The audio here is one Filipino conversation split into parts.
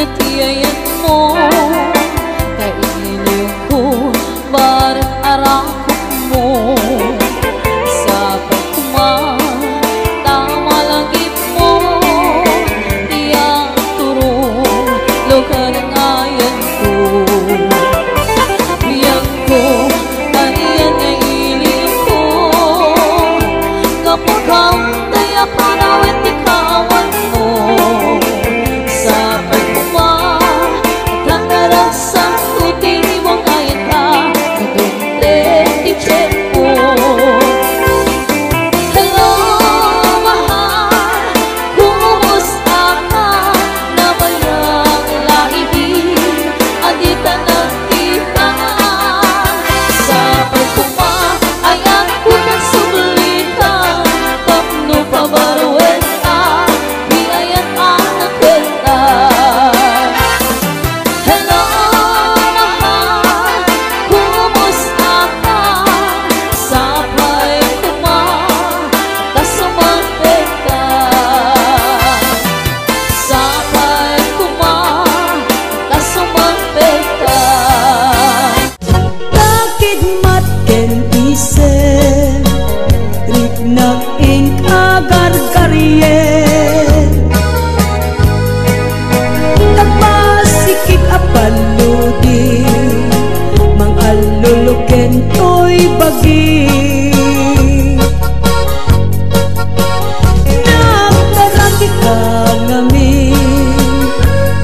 natiyayan mo kailiw ko barang arakot mo sa pagkuman tama langit mo tiyang turong lukan ang ayan ko biyang ko kaniyan nga iling ko kapag hantay panawit ikawan mo sa pagkuman at hangarasang tuting mong ayan ka kadungdeng titset mo. Hello mahal, kumusta ka? Nabayang laibig andita ng kita sa pagkuman ayan ko ng sublitan tapno pabaruin ka biayan anak kwenta. Hello mahal, kumusta ka? Sa pagkuman kasumapit ka sa pagkuman kasumapit ka. Takigmat ken isen riknak ing agar-garyen tapasikik apaludi mang aluluken to'y bagi nagtaraki ka ngamin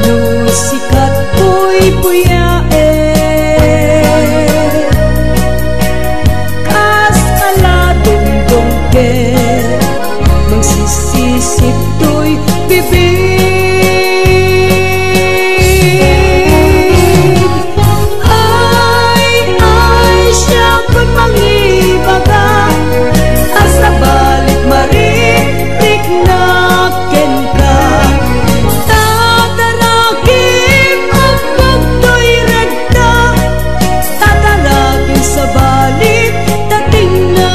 nusikat ko'y buyae kas kaladong-dong ke magsisisip to'y bibig ay siya ko'y mangibaga asa balik marik na ken ka tataragim ang pagto'y regta tataragim sa balik dating na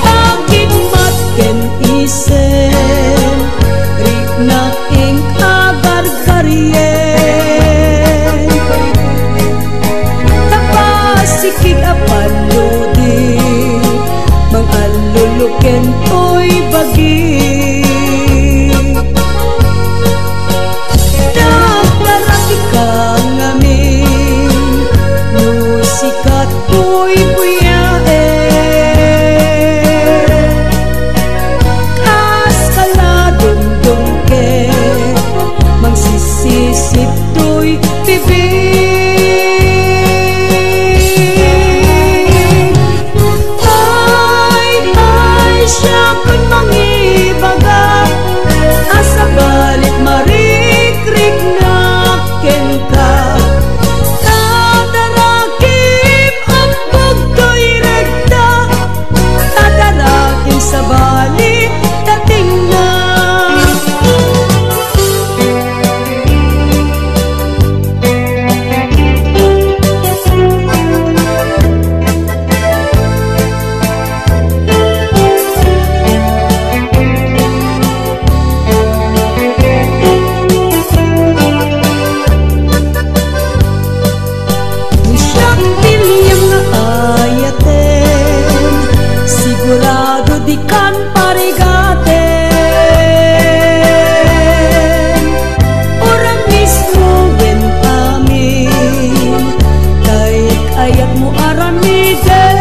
agigmat ken isen riknak ing agar-garyen tapasikig apaludi mang aluluken to'y bagi nagtaraki ka ngamin nusikat ko'y buyae kas kaladong-dong ke magsisisip to'y bibig ay siya ko'y mangibaga asa balik marik na ken ka tataragim ang pagto'y regta tataragim sa balik dating na. Siyang bilyang na ayaten sigurado di kan parigaten orang mismo wen amin kahit ayat mo aramiden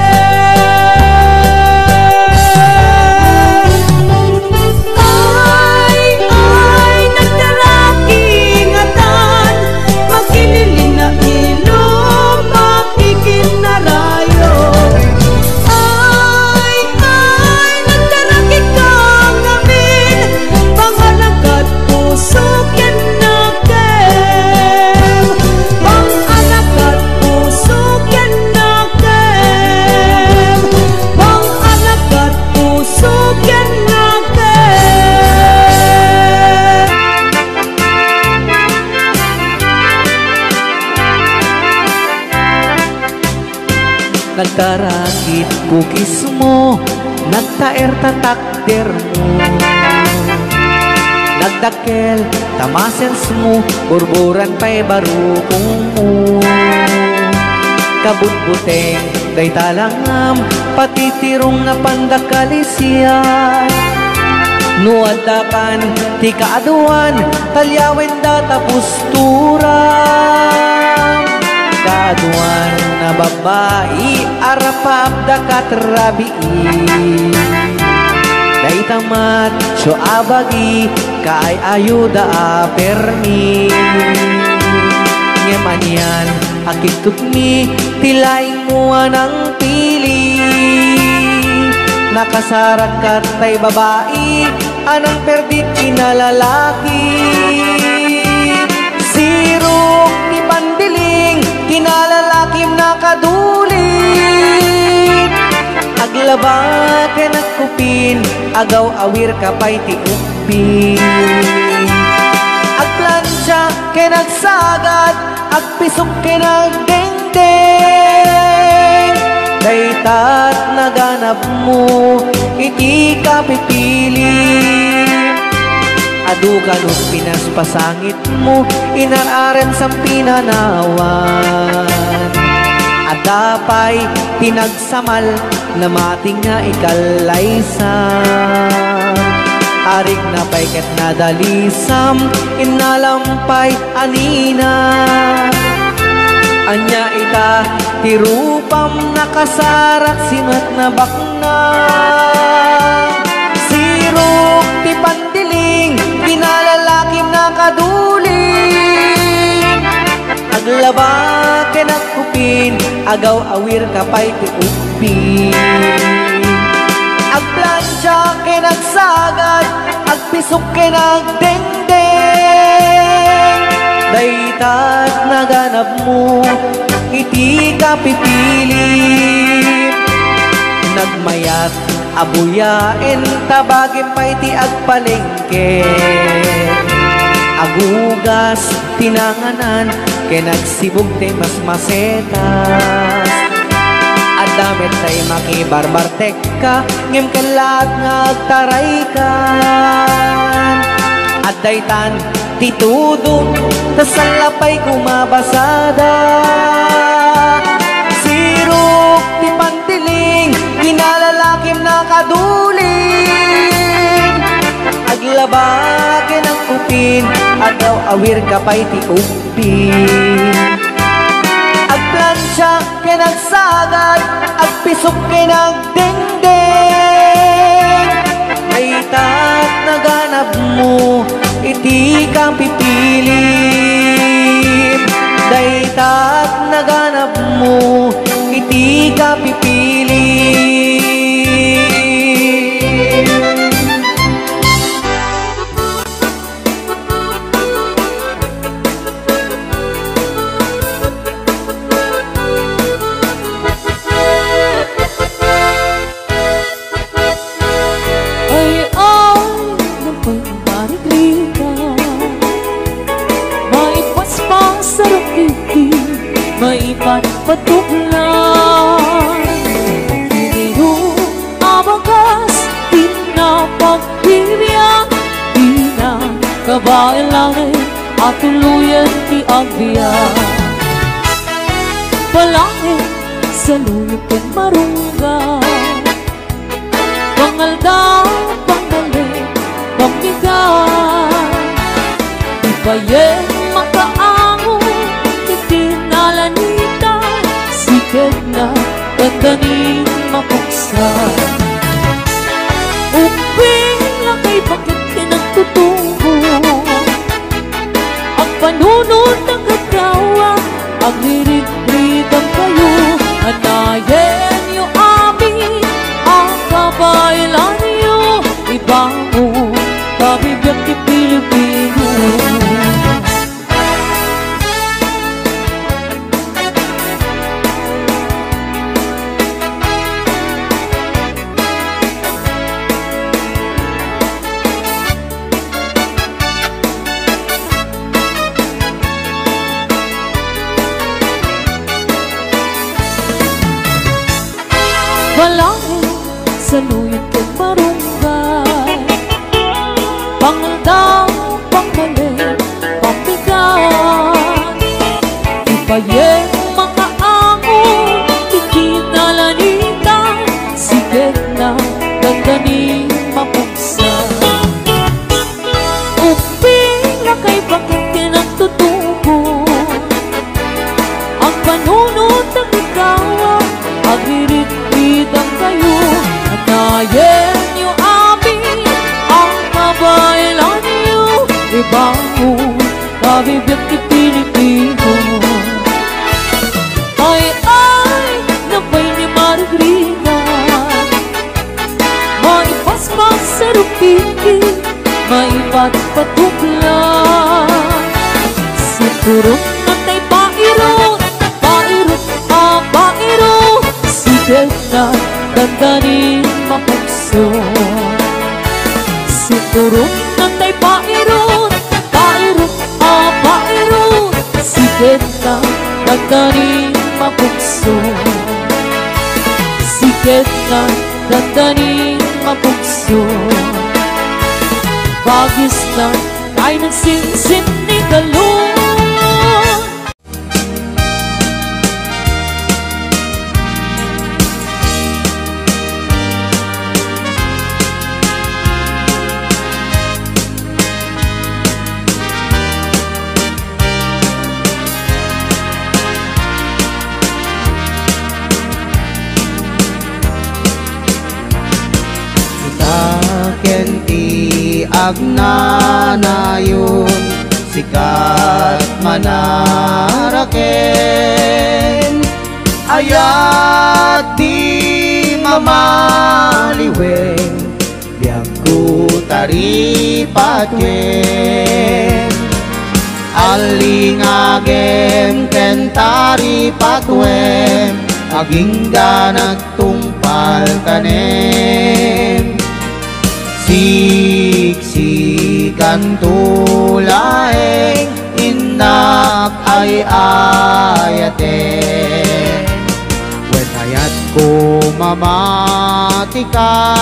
ay nagdaraki ingatan magkinilin na ilong makikinarayo ay nagdaraki ka ngamin pangalagat puso ken nakem pangalagat puso ken nakem pangalagat puso ken nagtarakit kukis mo nagtaer tatakder mo Nagdakel, tamasens mo, burburan pa'y barukong mo. Kabutbuteng, day talangam, patitirong na pandakalisyan. Nuadakan, ti kaaduan, talyawen da tapusturan. Kaaduan na babae, arapap da katrabii. Day tamat, so abagi, kaay ayuda apermi. Ngemanyan, akitut mi, tilaing mo anang pili. Nakasarak ka tay babae, anang perdit kinalalaki. Sirok ni pandiling, kinalalakim nakadulit. Aglaba ka nagkupin, agaw awir ka pa'y tiupin. Agplansya ka nagsagad, agpisok ka nagdengdeng. Daytat naganap mo, iti ka pipili. Adu ka nung pinaspasangit mo, inararen sa pinanawan. At dapay pinagsamal na mating nga ikalaysan. Arik na pa'y ket nadalisam, inalampay anina. Anya ita tirupam nakasarak sinat na bakna. Sirok ti pandiling, kinalalakim nakaduling. Aglaba ka nagkupin, agaw awir ka pa'y tiupin. Agplansya ka nagsagad, agpisok ka nagdengdeng. Daytat naganap mo, iti ka pipili. Nagmayat, abuyain, tabagin pa'y ti agpalengke. Agugas, tinanganan, kaya nagsibog te mas masetas. At damit tay makibarbartek ka, ngem kalat nga agtaray ka. At daytan, titudo, tasalapay kumabasada. Sirok ti pantiling, kinalalakim nakaduling. Aglaba ka ng kupin, agaw awir ka pa'y tiupin. Agplansya ka nagsagad, agpisok ka nagdengdeng. Daytat naganap mo, iti kang pipili. Daytat naganap mo, iti ka pipili. Patuklan Iniyo abagas pinapagpilihan Di na kabailangan at tuluyan ti agbiyan Palangin sa luyot ken marungga Pangalda, pangalit, pamigan Ibayen makaango itinalanita Sikat na gandanin mapuksan Uping lang kay bakit kinagtutungo Ang panunod ng kagawa Ang hirig-rigang kayo Anayen niyo amin Ang kabailan niyo Ibango Kabibiyag ni Pilipino Balangin sa luyot ken marunggay Pangaldaw Bayeng mga ahon, ikinalanita, sige na ganda ni mapuksa. Uping na kay bakit kinagtutubo, ang panunod ng ikaw, agirit-ridang kayo, natayen niyo amin, ang kabaylan niyo, ibangon, kabibiyag ni Pilipino. Ay, nabay ni Margarita, maipaspas sa rupiki, maipatpatupla. Sigurong natay pairot, pairot, pairot, sigat na ganda ni mapukso. Sigurong natay pairot, pairot, pairot, sigat na ganda ni mapukso. Sigat na ganda ni mapukso. Bagis na tayo nagsinsin ni Galon. Kenti agnanayon sikat manaraken ayat di mamaliwen biag ku taripatken alingagem kentari patwem agingga nagtungpal kanem siksikan tulaeng inak ay ayaten when ayat ko mamatika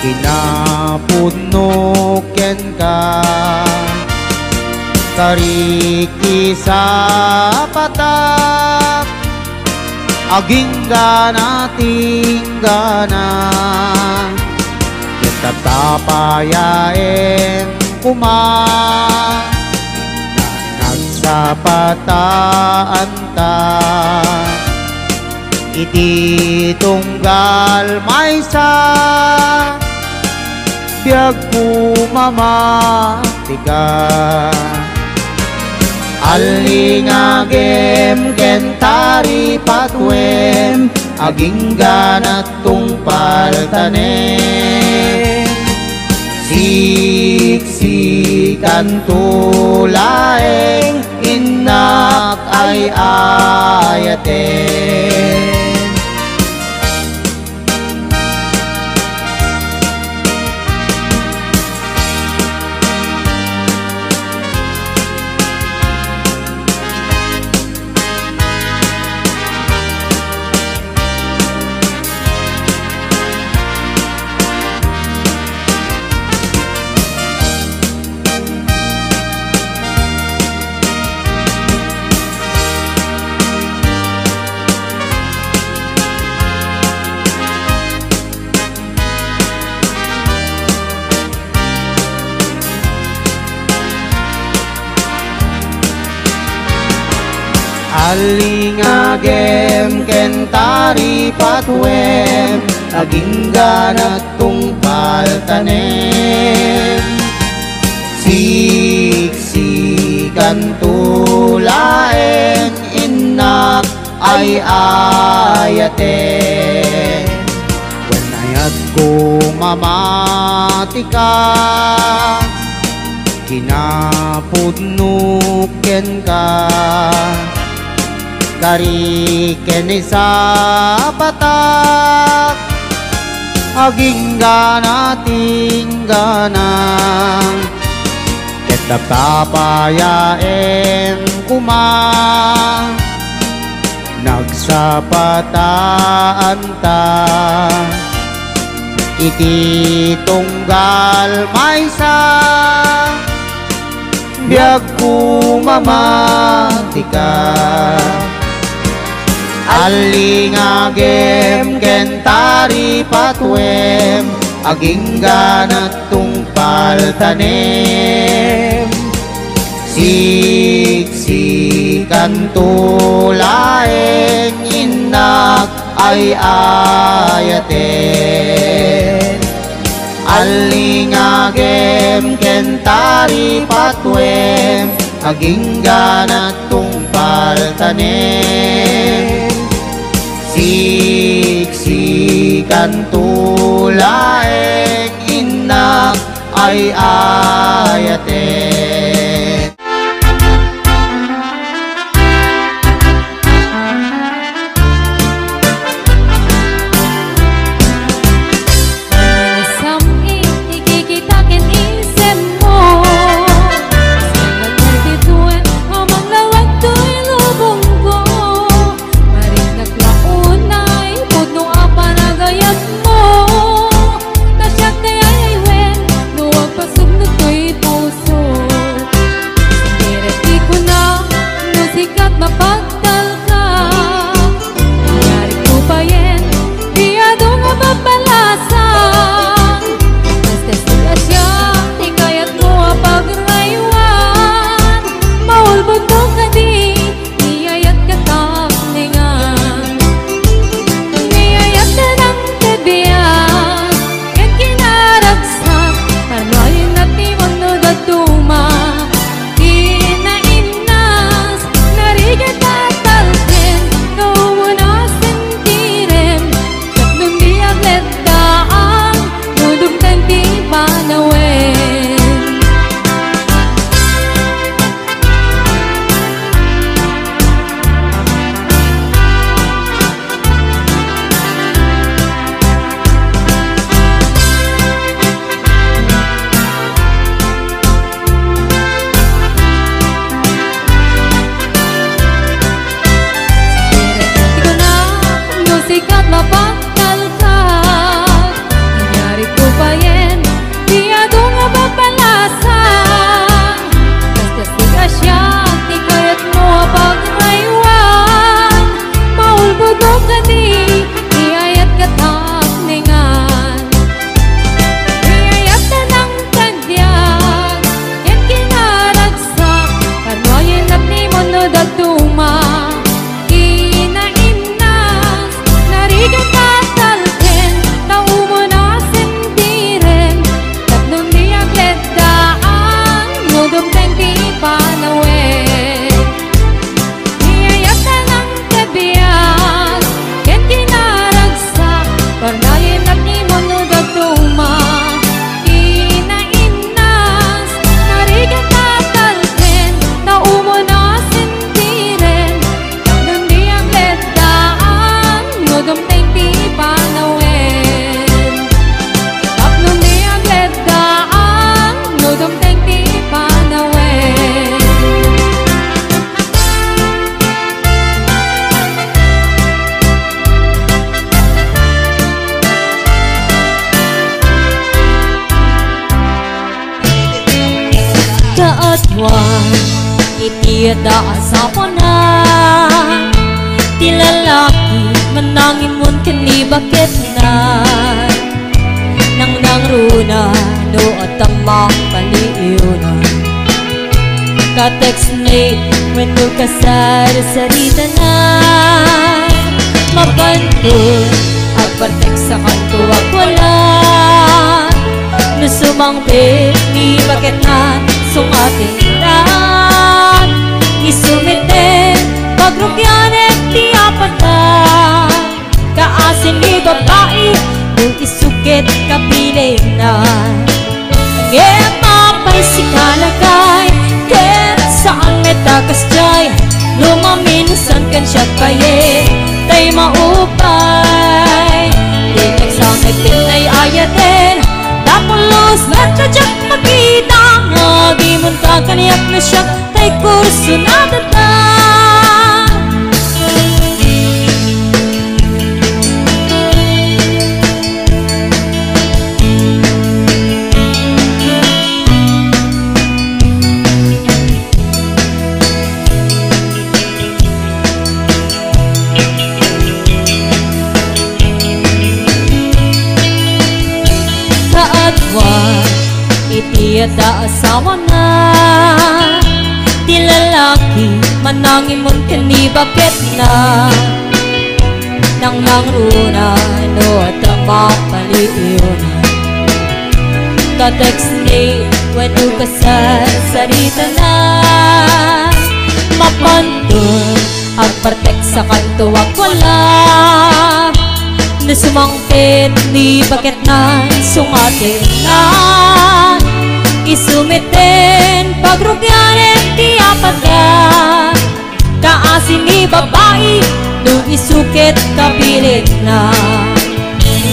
kinapunuken ka kariki sa patak aging ganating gana tatapayain kuma na nagsapataan ta iti tunggal maysa biag pumamatika alingagem kentari patwem aging ganat tungpal tanem siksikan tulaeng inak ay ayaten alingagem kentari patwem aging ganat tungpal tanem siksikan tulaeng inak ay ayaten when ayat ko mamatika kinapudnuken ka kariken sa patak aging ganating gana ketatapayaen kuma nagsapataan ta iti tunggal maysa biag kumamatika. Alingagem kentari patwem aging ganat tungpal tanem. Siksikan tulaeng inak ay ayaten. Alingagem kentari patwem aging ganat tungpal tanem. Siksikan tulaeng inak ay ayaten. Itiada asapon na ti lalaki manangin mon kani bakit na nang runa no atang mapaliuna ka text me when no kasar sarita na mabantul agpartek sa kanto wala no sumangpit ni bakit na sungating na isumite pagrugyanet ti apatan kaasin ni babae kung isukit kapiling na ngem mapay si kalagay ket saan metakas jay lumaminsan kan siya paye tay maupay di nagsangit pinay ayaten tapulos na tsadyak makita nagimunta kaniyak na siya tay kurso na datang Iyada asawa na di lalaki manangimon kani bakit na nang nangruna no at mapaliyon ka-text ni wano ka sa sarita na mapantun ang partek sa kanto ako lang na sumangkit ni bakit na sungatin na isumitin pagrugyanin ti apat ka kaasin ni babae nung isukit kapilit na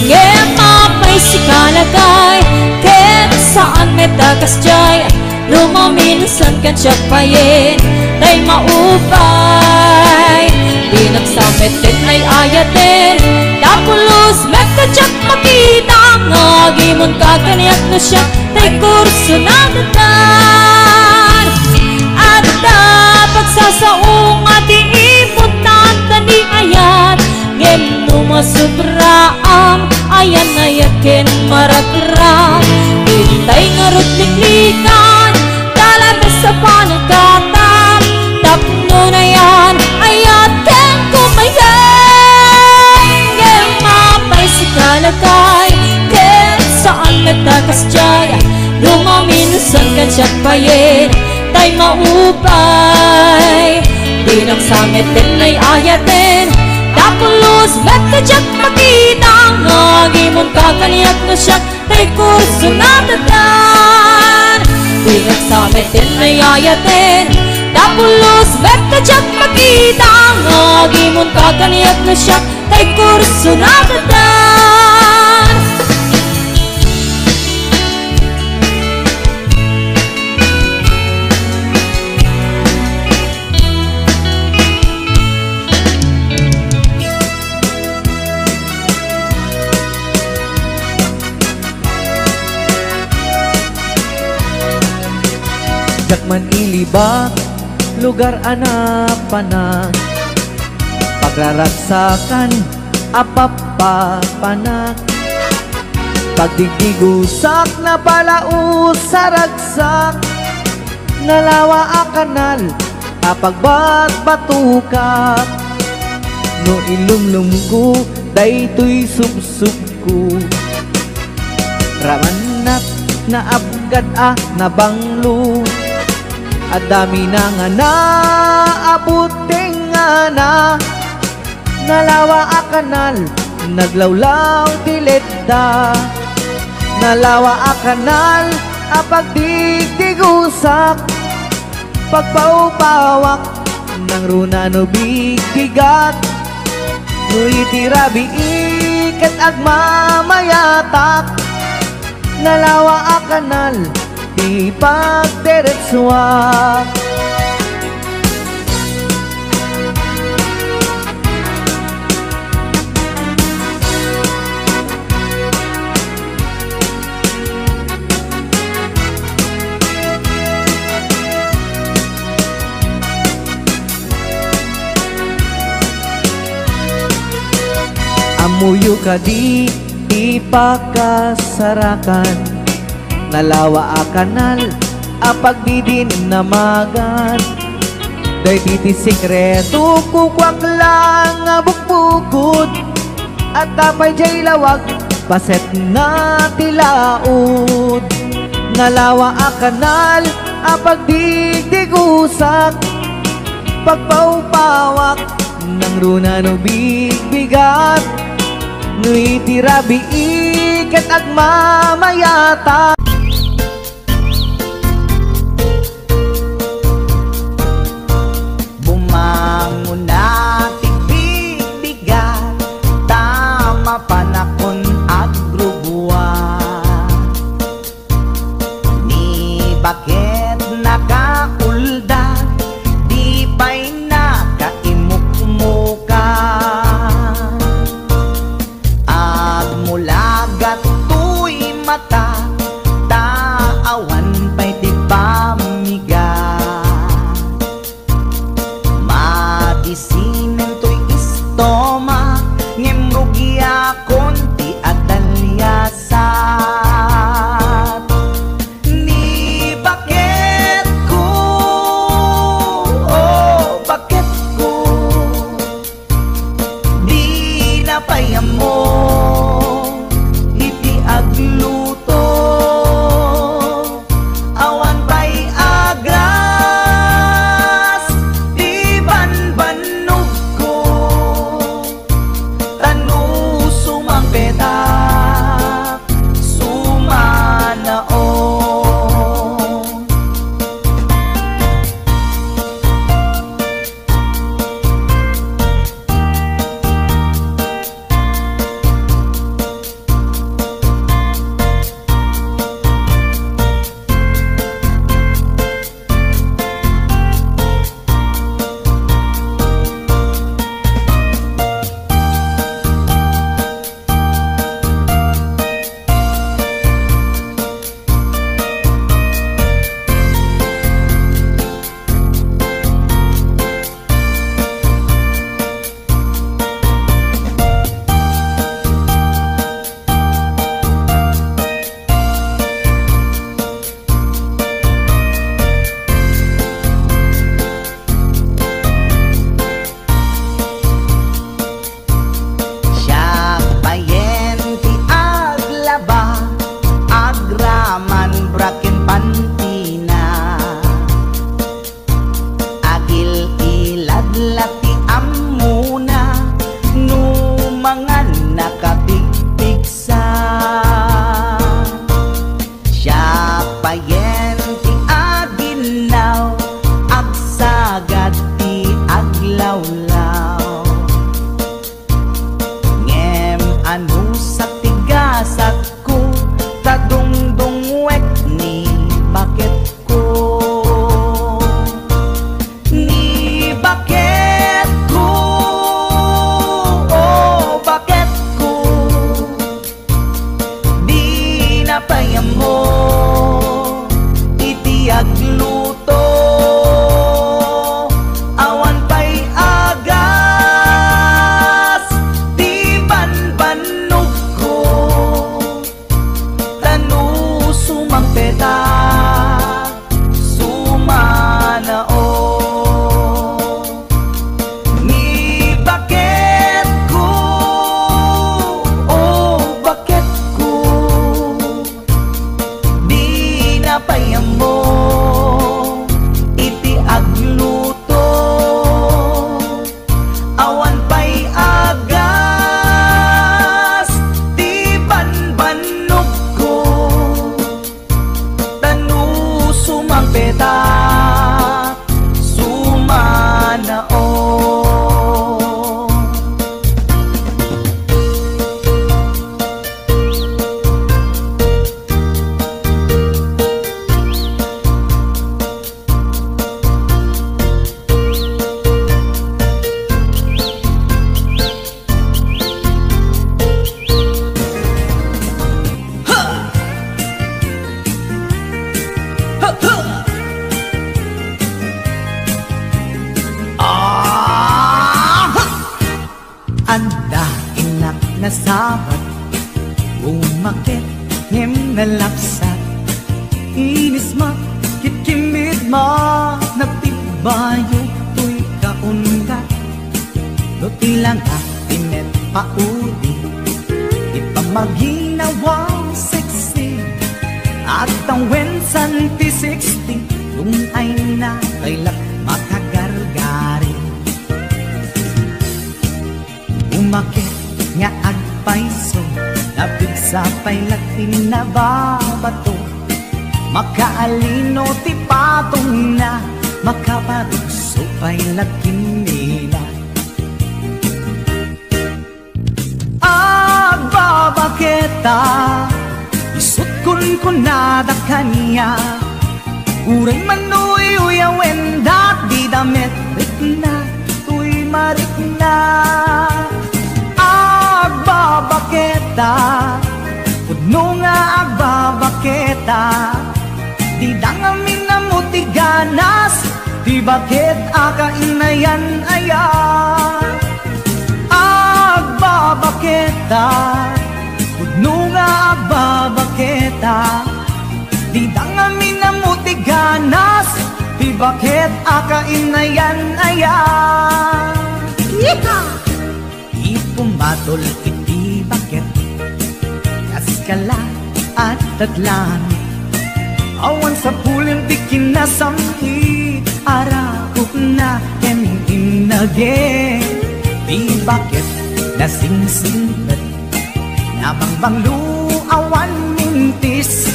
ngepapay si kalagay ket saan metakas jay lumaminusan kan siya payin tay maupay di nagsametin ay ayatin dapulos mekajak makita ngagimon kakaniyak na siya tay kurso na datan at pagsasaong ati iputan tani ayat ngem numasubra ang ayan na yakin maragrang itay ngarot liklikan talabas sa panagkatap tapno na yan ayat ken kumayan ngem mapay si kalagay ken saan nagtakas jay lumaminusan kan siya payin tay maupay di nagsametin ay ayatin dapulos mekajak makita ngagimon kakaniyak na siya tay kurso na datan di nagsametin ay ayatin dapulos mekajak makita ngagimon kakaniyak na siya tay kurso na datan. Man ilibak, lugar anapanan pagraragsakan, apapapanak pagdigdigusak na palaus sa ragsak nalawa a kanal, apagbat-batukak no ilumlum ko, daytoy subsub ko ramanat na abgad nabanglo at dami na nga na abuting nga na nalawa a kanal naglawlaw tileda nalawa a kanal a pagdigdigusak pagpaupawak ng runa no bigigat no itirabi ikat agmamayatak nalawa a kanal di pagdiretsuak amuyo ka di pakasarakan nalawa a kanal apagdidin namagan day titi sikreto kukwak lang bukbukod at tapay jay lawag paset na tilaod nalawa a kanal apagdigdigusak pagpaupawak ng runa no bigbigat no itirabi ikat agmamayata bakit nakakulda di pa'y nakaimukmuka at mula gato'y mata Umakit ngem nalapsat inis ma kitkimit ma nagtibayo tuy kaungat do tilang tinet paudi ipamaginawang sexy at ang wensan ti 60 yung ay na kailap makagargari umakit nga agpaiso napigsa pa'y latin na babato makaalino ti patong na makaparugso pa'y lakin nila agbabaketa isut kun nada kanya uray manuy uyawen dat di damit rikna tuy marikna agbabaketa pudno nga agbabaketa di dangamin na mutiganas di bakit akainayan aya agbabaketa pudno nga agbabaketa di dangamin na mutiganas di bakit akainayan aya ipumatol iti bakit kaskala at tadlan awan sa pulim di kinasamit arakot na kemintinage di bakit nasingsingat nabangbanglu awan mintis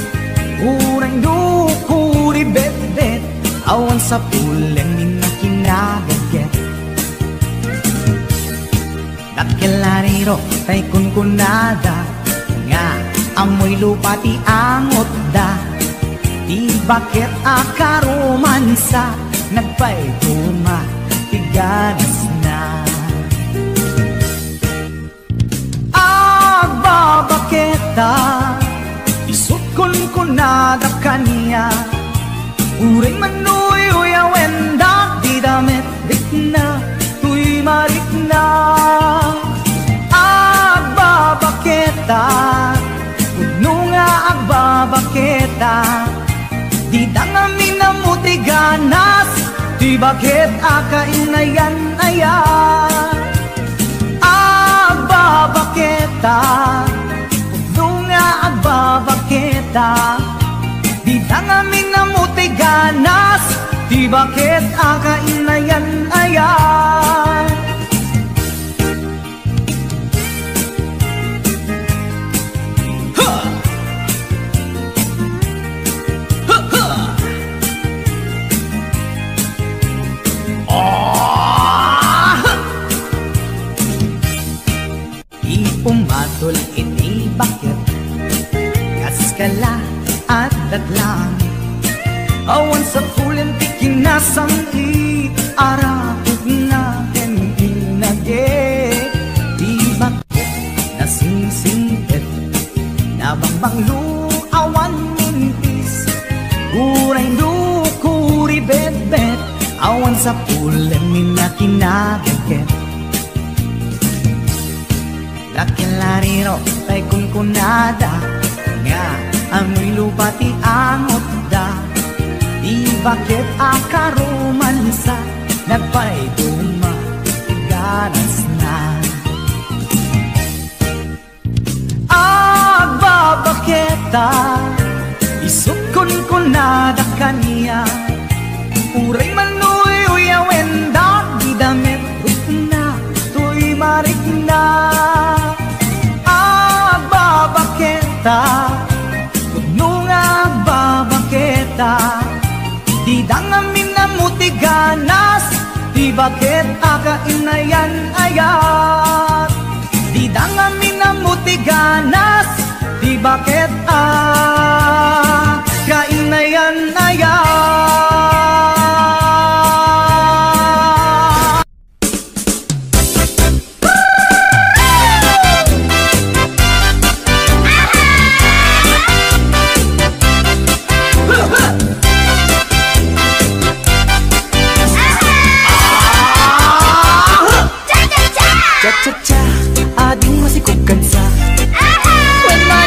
urang dukuri bet-bet awan sa pulim minakinaget kakilariro tay kunkunada nga amoy lupa ti angot da di bakit akaromansa nagpay tuma tiganas na agbabaketa isut kunkunada kanya uray manuy uyawen da di damit rikna tuy marikna agbabaketa pudno nga agbabaketa di dangamin na mutiganas di bakit akainayan aya agbabaketa pudno nga agbabaketa di dangamin na mutiganas di bakit akainayan aya ipumatol iti bakit kaskala at datlang awan sa pulim ti kinasang arakot na kemintinage di bakit nasingsingit nabangbanglu awan mintis uray dukuri bet-bet awan sa pulim minakinaget kakilariro tay kunkunada nga amoy lupa ti angot da di bakit akaromansa nagpay tuma tiganas na agbabaketa isut kunkunada kanya uray manuy uyawen da di damit rikna tuy marikna pudno nga agbabaketa di dangamin na mutiganas di bakit akainayan ayat di dangamin na mutiganas di bakit akainayan ayat Cha-cha-cha, ading masih kukansa. When my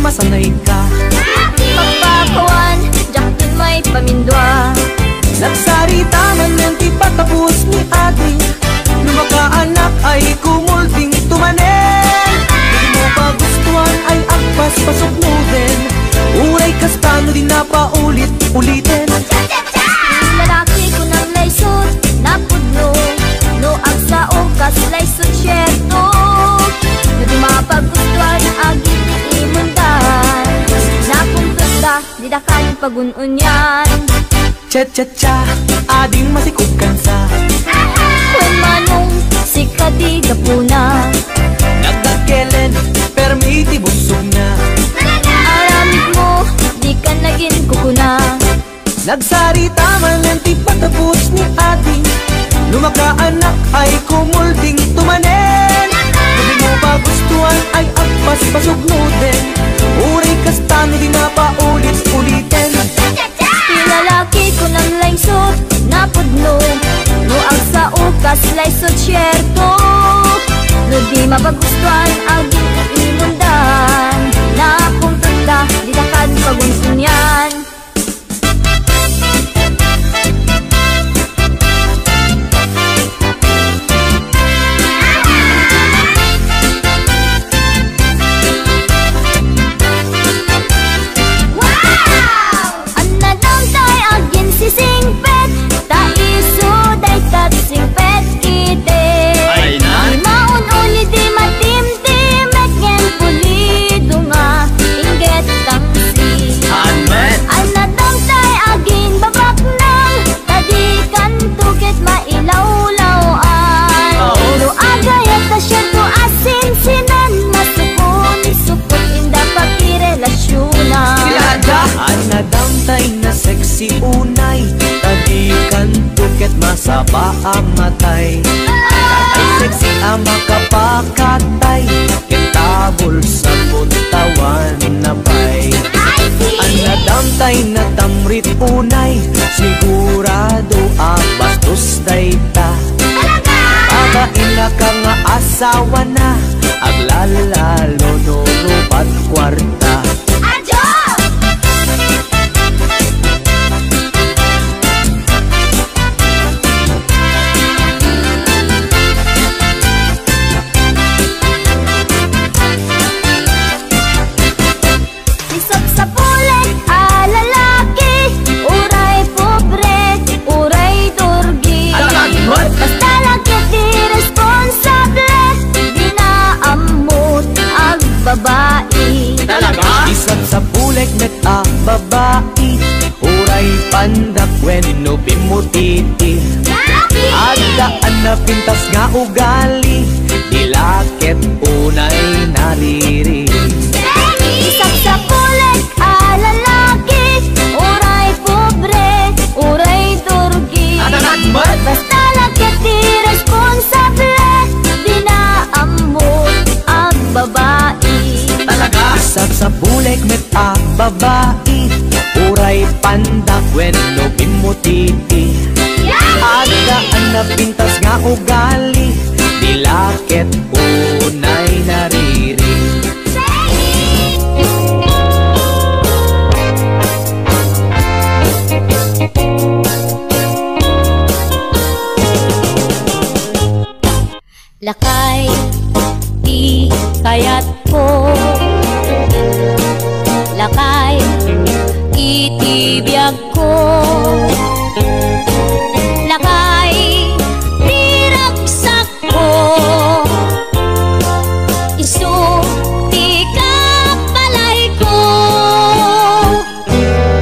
masanay ka. Pagpakawan, jakin may pamindwa. Nagsarita man ng di patapos ni ate, lumakaanak ay kumulting tumanen. Hindi mo pa gustuhan ay agpas pasok mo din. Uray kastano di na paulit-ulitin. Lalaki ko ng laysot, napudno. No ang sa okas laysot syerto. No di mapagustuhan agit imundan. Napuntos da, di da kanin pagununyan. Cha-cha-cha, ading masikukan sa Kwen manong sikadi gapuna. nagkakelen, permiti busog na. Aramid mo, di ka naging kukuna. Nagsarita man ng di patapos ni ate, lumakaanak ay kumulting tumanen. Hindi mo pa gustuhan ay agpas pasog mo din. Uray kastano di na paulit-ulitin. Lalaki ko ng laysot, napudno. No ang sa ukas laysot syerto. No di mapagustuhan aging imundan. Napuntot da, di da kan pagunsunyan. Si unay, tadikan tuket masaba ang matay. Ay sexy ang makapakatay, kitabol sa puntawan na bay. Ang nadamtay na tamrit unay, sigurado ang bastos dayta. Pagain na ka nga asawa na, aglalalo no rupat kwarta. Babae talaga? Isap sa bulek met a babae, uray pandak when no pimutiti. Agdaan na pintas nga ugali, dilakit unay nariri. Isap sa bulek a lalaki, uray pobre, uray turgi. Basta lakit di responsable, di na amot ang babae. Isap sa bulek met a babae, uray pandak when no pimutiti. Agdaan na pintas nga ugali, dilakit unay nariri. Lakay, di kayat ko. Lakay, itibiyag ko. Lakay, diragsak ko. Isu, di ka palay ko.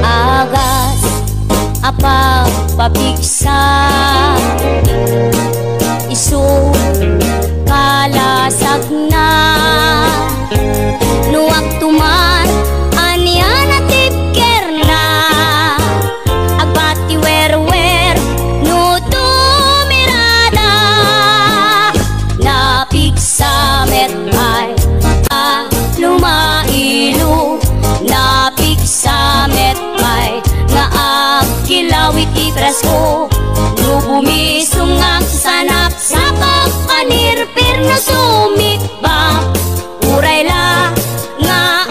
Agas, apag papigsa. Isu, kalasag na. Nuwag tuman, anian at tipker na. Agbati wer-wer, no tumirada. Napigsamet ay lumailu. Napigsamet ay nga agkilawit ipresko. No bumisungag sanap sa pagpanirpir na sumikba. Uray la nga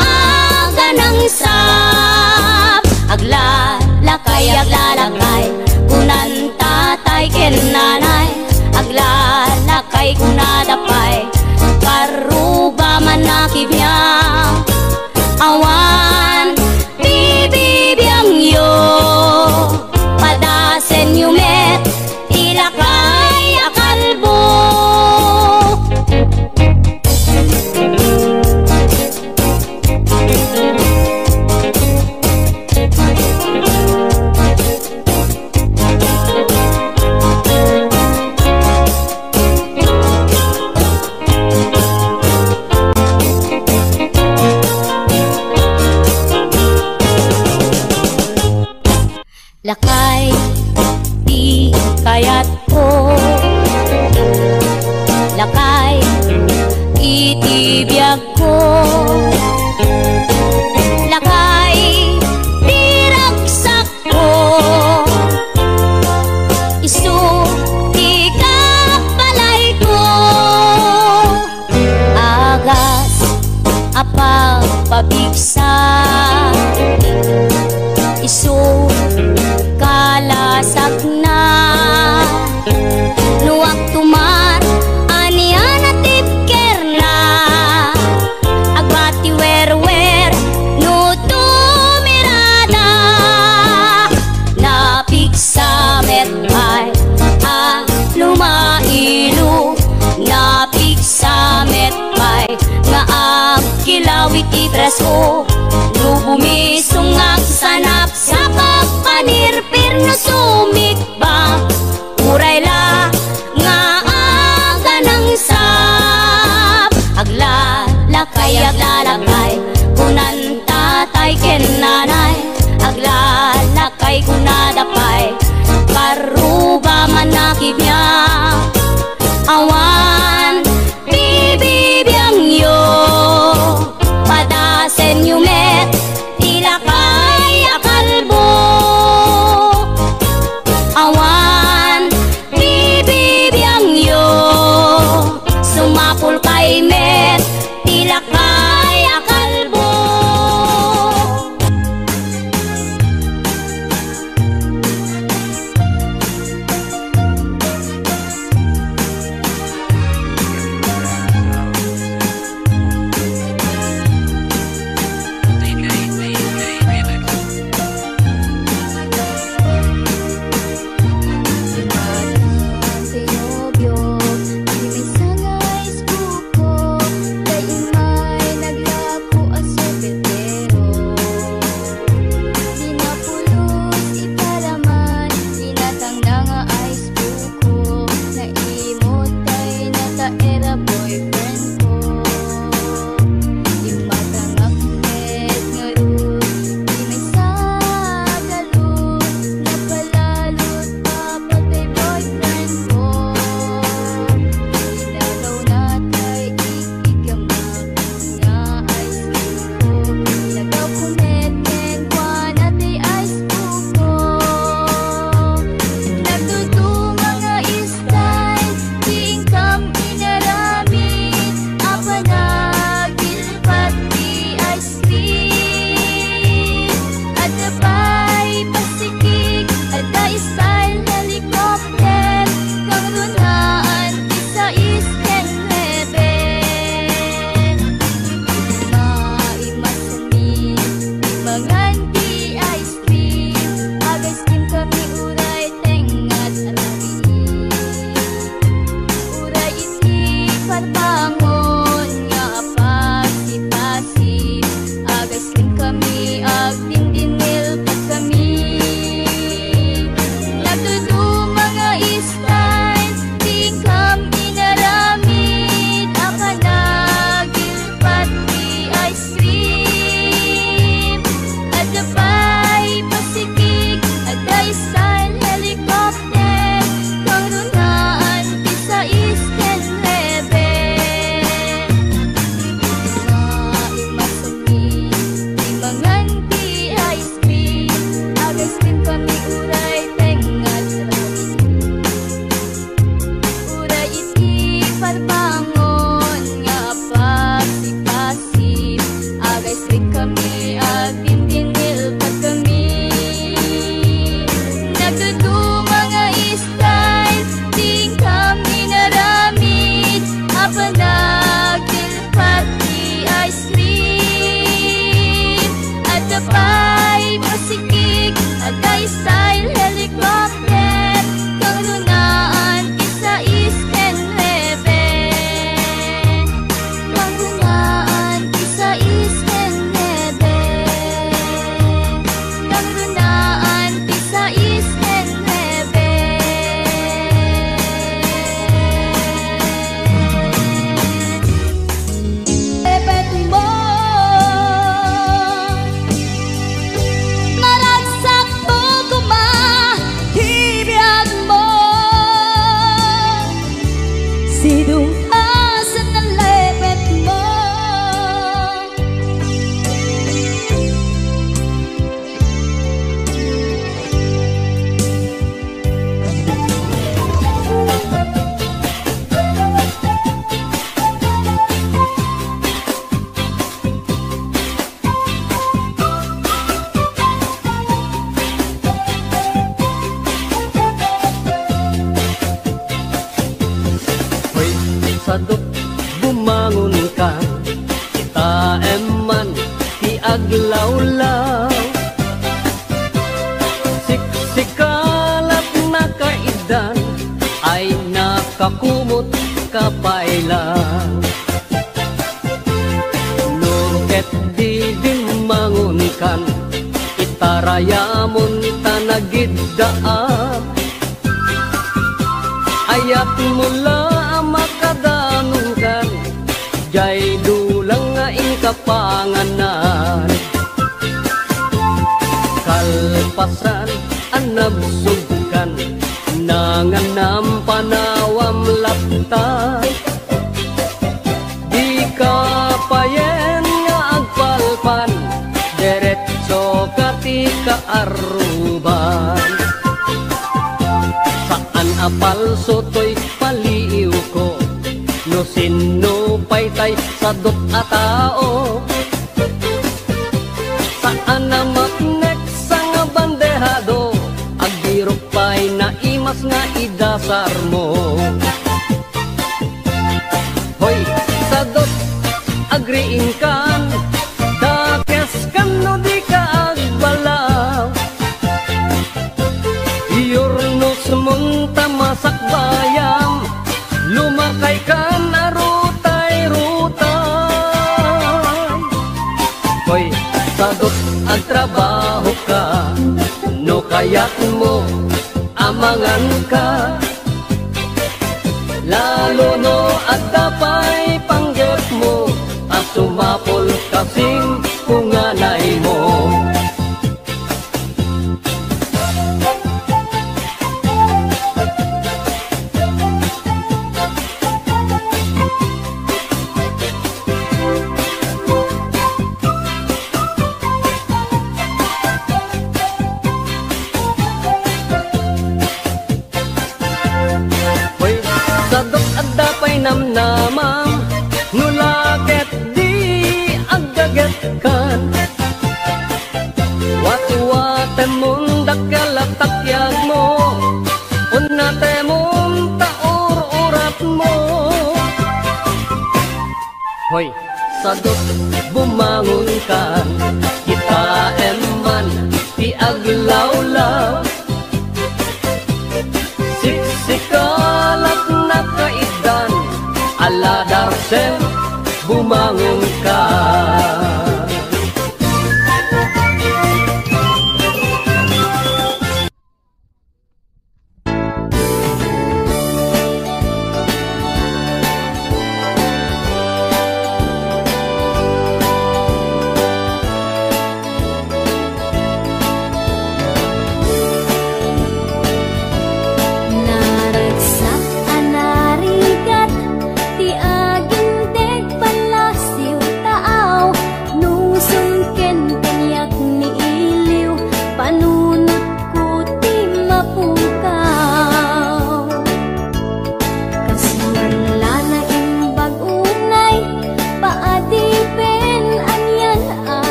manakib niya. Awan bibibiyang yo padasen yumet ilakay akalbo. Lakay di kayat ko, lakay itibiyag ko, lakay diragsak ko, isu ikapalay ko, agas apang pabigsa, isu kalasag na luwag tumar anian at tipker na agbati werwer no tumirada napigsa metay lumailu napigsa metay nga ang kilawit ipreso no bumisungag sanap sa panirpir na sumikba urayla nga aga ng sap aglalakay kunan tatay ken nanay aglalakay kunadapay karuba manakib niya. Awan bibibiyang yo padasen yumet ilakay akalbo. Awan bibibiyang yo sumapul kay met ilakay akalbo. aglawlaw. Siksikalat na kaidan ay nakakumot kapailan. Nurket di dimangon kan, itarayamon tanagidaan. Ayat mula makadangon kan, jay dulang nga inkapanganan. Kalpasan anabsugkan, nanganam panawam lapta. Di kapayen nga agpalpan, deretso kati kaaruban. Saan apal sotoy paliw ko, no sino paytay sadot a tao. Saan na maknek sa bandehado, agdirok pa'y naimas nga idasar mo. Hoy, sadot agriin kan, dakes kan no di ka agbalaw. Iyornos munta masak bayam, lumakay kan arutay-rutay. Hoy, sadot ang trabaho ka, no kaya't mo amangan ka. Lalo no at dapay panggap mo, at sumapol kasing kunganay mo. Namnamam ngulaket di agdaget kan, wat-waten mong dakalatakyak mo, unate mong taur-urat mo. Hoy, sadot bumangon kan, kita eman ti aglawlaw. Siksikalat na kaidan, aladarsen bumangon ka.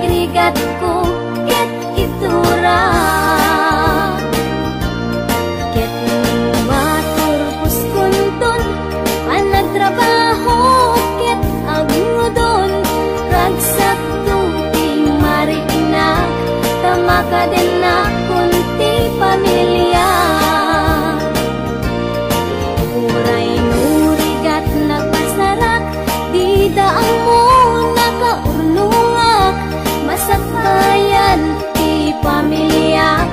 Rigat ko, ket ito makaden na kunti pamilya. Uray nurigat nagpasarak, di daang mo nakaurnungak. Masakbayan ti pamilya,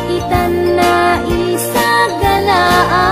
itan na isagalaan.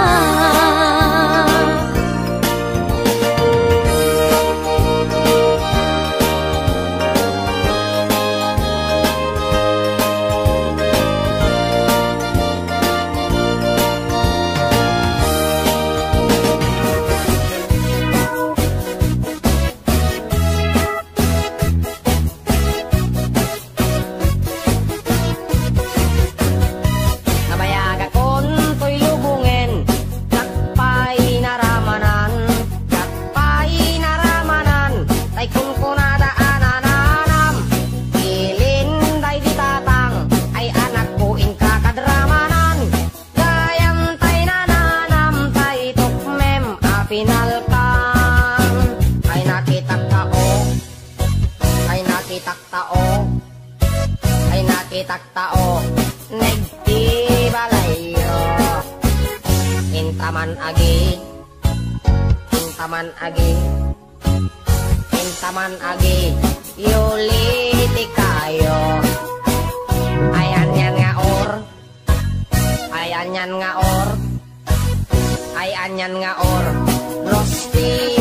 Taktao nagtibalayo intaman agi intaman agi intaman agi yuliti kayo ayan yan nga or ayan yan nga or ayan yan nga or rosti